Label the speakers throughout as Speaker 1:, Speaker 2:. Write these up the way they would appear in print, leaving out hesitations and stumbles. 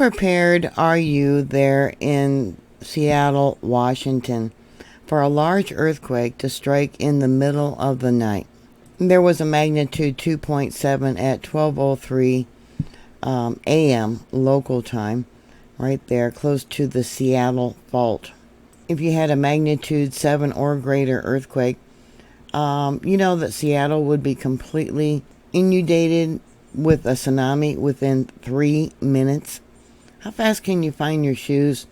Speaker 1: prepared are you there in Seattle, Washington, for a large earthquake to strike in the middle of the night? There was a magnitude 2.7 at 12:03 a.m. local time, right there, close to the Seattle fault. If you had a magnitude 7 or greater earthquake, you know that Seattle would be completely inundated with a tsunami within 3 minutes. How fast can you find your shoes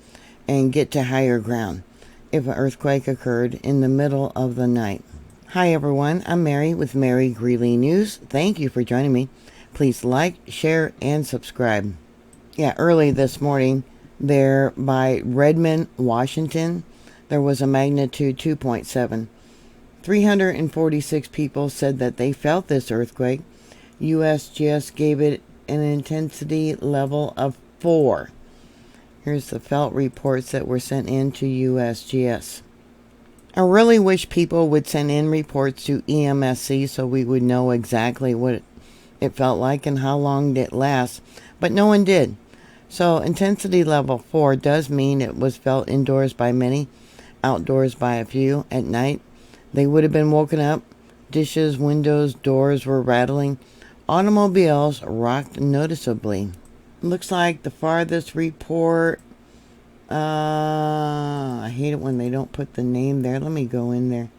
Speaker 1: and get to higher ground if an earthquake occurred in the middle of the night? Hi everyone, I'm Mary with MaryGreeley News. Thank you for joining me. Please like, share, and subscribe. Yeah, early this morning there by Redmond, Washington, there was a magnitude 2.7. 346 people said that they felt this earthquake. USGS gave it an intensity level of 4. Here's the felt reports that were sent in to USGS. I really wish people would send in reports to EMSC so we would know exactly what it felt like and how long it lasts, but no one did. So intensity level 4 does mean it was felt indoors by many, outdoors by a few. At night, they would have been woken up. Dishes, windows, doors were rattling. Automobiles rocked noticeably. Looks like the farthest report, I hate it when they don't put the name there. Let me go in there.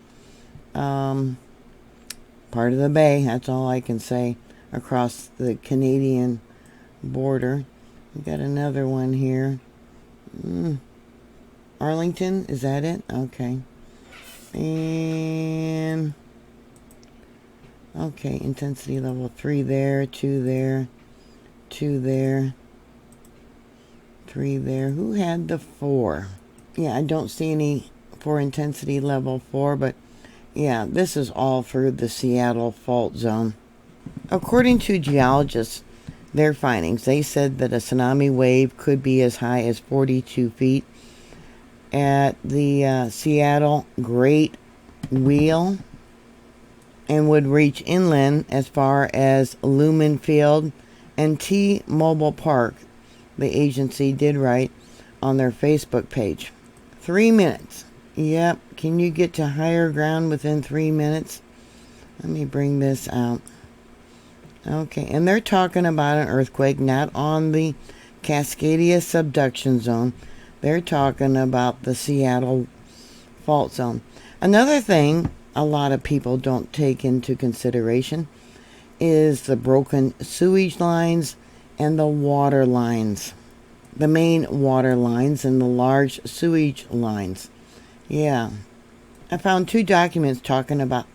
Speaker 1: Part of the bay, that's all I can say, across the Canadian border. We got another one here. Arlington, is that it? Okay. And okay, intensity level 3 there, 2 there, 2 there, 3 there. Who had the 4? Yeah, I don't see any for intensity level 4, but yeah, this is all through the Seattle fault zone. According to geologists, their findings, they said that a tsunami wave could be as high as 42 feet at the Seattle Great Wheel and would reach inland as far as Lumen Field and T-Mobile Park, the agency did write on their Facebook page. 3 minutes. Yep. Can you get to higher ground within 3 minutes? Let me bring this out. Okay. And they're talking about an earthquake, not on the Cascadia subduction zone. They're talking about the Seattle fault zone. Another thing a lot of people don't take into consideration is the broken sewage lines and the water lines. The main water lines and the large sewage lines. Yeah. I found 2 documents talking about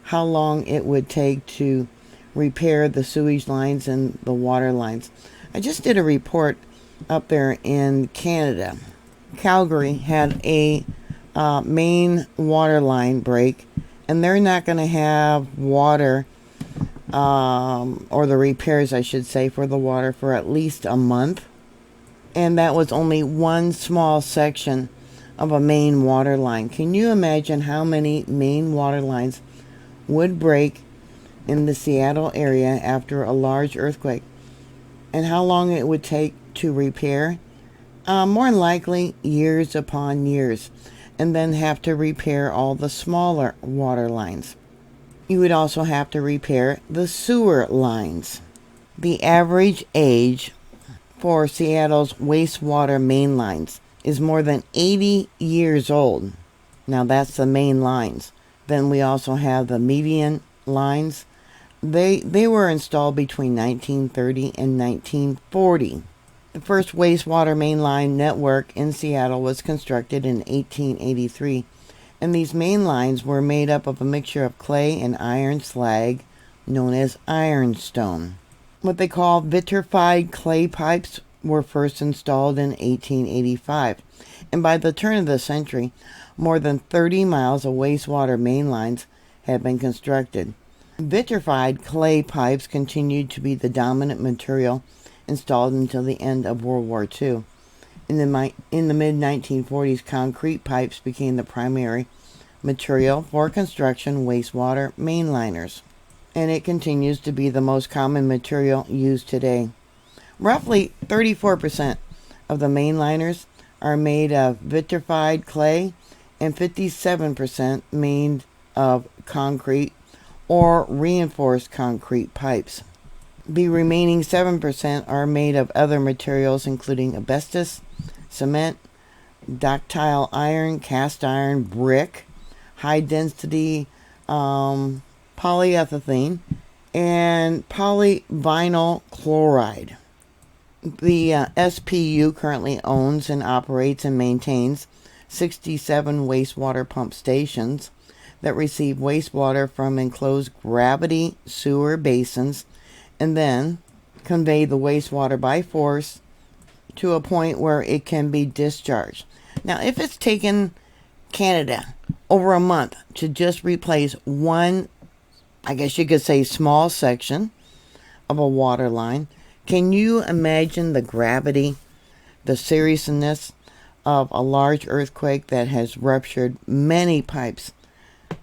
Speaker 1: how long it would take to repair the sewage lines and the water lines. I just did a report up there in Canada. Calgary had a main water line break, and they're not going to have water, or the repairs, I should say, for the water for at least a month. And that was only one small section of a main water line. Can you imagine how many main water lines would break in the Seattle area after a large earthquake? And how long it would take to repair? More than likely years upon years. And then have to repair all the smaller water lines. You would also have to repair the sewer lines. The average age for Seattle's wastewater main lines is more than 80 years old. Now that's the main lines. Then we also have the median lines. They were installed between 1930 and 1940. The first wastewater mainline network in Seattle was constructed in 1883, and these main lines were made up of a mixture of clay and iron slag known as ironstone. What they call vitrified clay pipes were first installed in 1885, and by the turn of the century, more than 30 miles of wastewater main lines had been constructed. Vitrified clay pipes continued to be the dominant material installed until the end of World War II. In the mid-1940s, concrete pipes became the primary material for construction wastewater mainliners, and it continues to be the most common material used today. Roughly 34% of the mainliners are made of vitrified clay and 57% made of concrete or reinforced concrete pipes. The remaining 7% are made of other materials including asbestos, cement, ductile iron, cast iron, brick, high density polyethylene, and polyvinyl chloride. The SPU currently owns and operates and maintains 67 wastewater pump stations that receive wastewater from enclosed gravity sewer basins and then convey the wastewater by force to a point where it can be discharged. Now, if it's taken Canada over a month to just replace one, I guess you could say, small section of a water line, can you imagine the gravity, the seriousness of a large earthquake that has ruptured many pipes,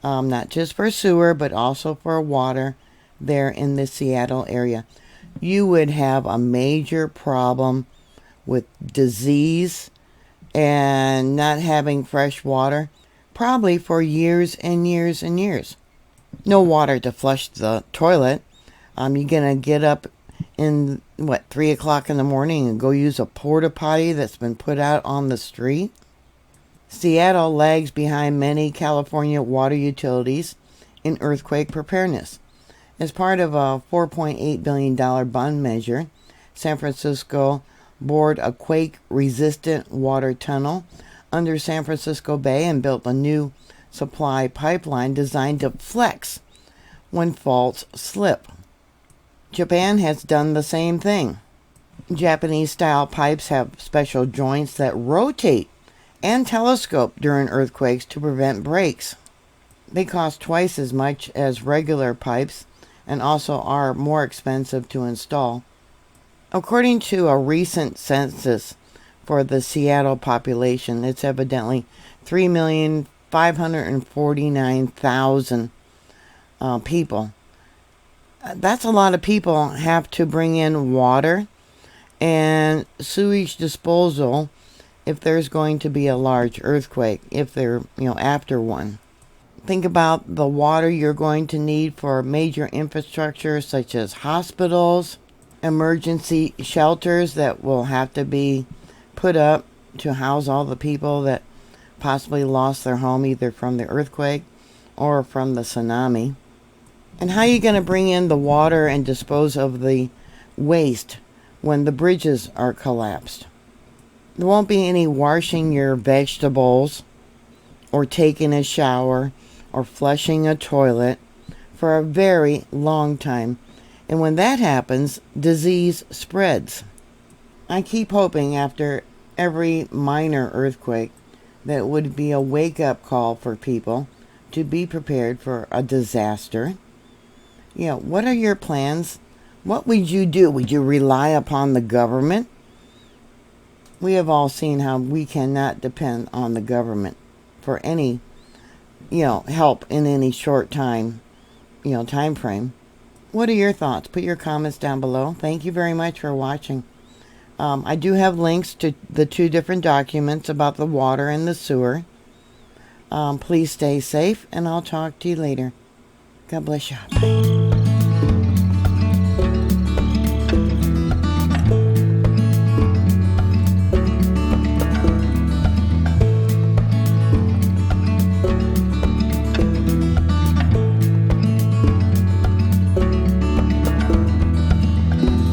Speaker 1: not just for sewer, but also for water there in the Seattle area? You would have a major problem with disease and not having fresh water, probably for years and years and years. No water to flush the toilet. You're gonna get up in 3 o'clock in the morning and go use a porta potty that's been put out on the street. Seattle lags behind many California water utilities in earthquake preparedness. As part of a $4.8 billion bond measure, San Francisco bored a quake-resistant water tunnel under San Francisco Bay and built a new supply pipeline designed to flex when faults slip. Japan has done the same thing. Japanese-style pipes have special joints that rotate and telescope during earthquakes to prevent breaks. They cost twice as much as regular pipes and also are more expensive to install. According to a recent census for the Seattle population, it's evidently 3,549,000 people. That's a lot of people have to bring in water and sewage disposal if there's going to be a large earthquake, if they're, after one. Think about the water you're going to need for major infrastructure such as hospitals, emergency shelters that will have to be put up to house all the people that possibly lost their home either from the earthquake or from the tsunami. And how are you going to bring in the water and dispose of the waste when the bridges are collapsed? There won't be any washing your vegetables or taking a shower or flushing a toilet for a very long time. And when that happens, disease spreads. I keep hoping after every minor earthquake that it would be a wake-up call for people to be prepared for a disaster. What are your plans? What would you do? Would you rely upon the government? We have all seen how we cannot depend on the government for any, help in any short time, time frame. What are your thoughts? Put your comments down below. Thank you very much for watching. I do have links to the 2 different documents about the water and the sewer. Please stay safe, and I'll talk to you later. God bless you. Bye.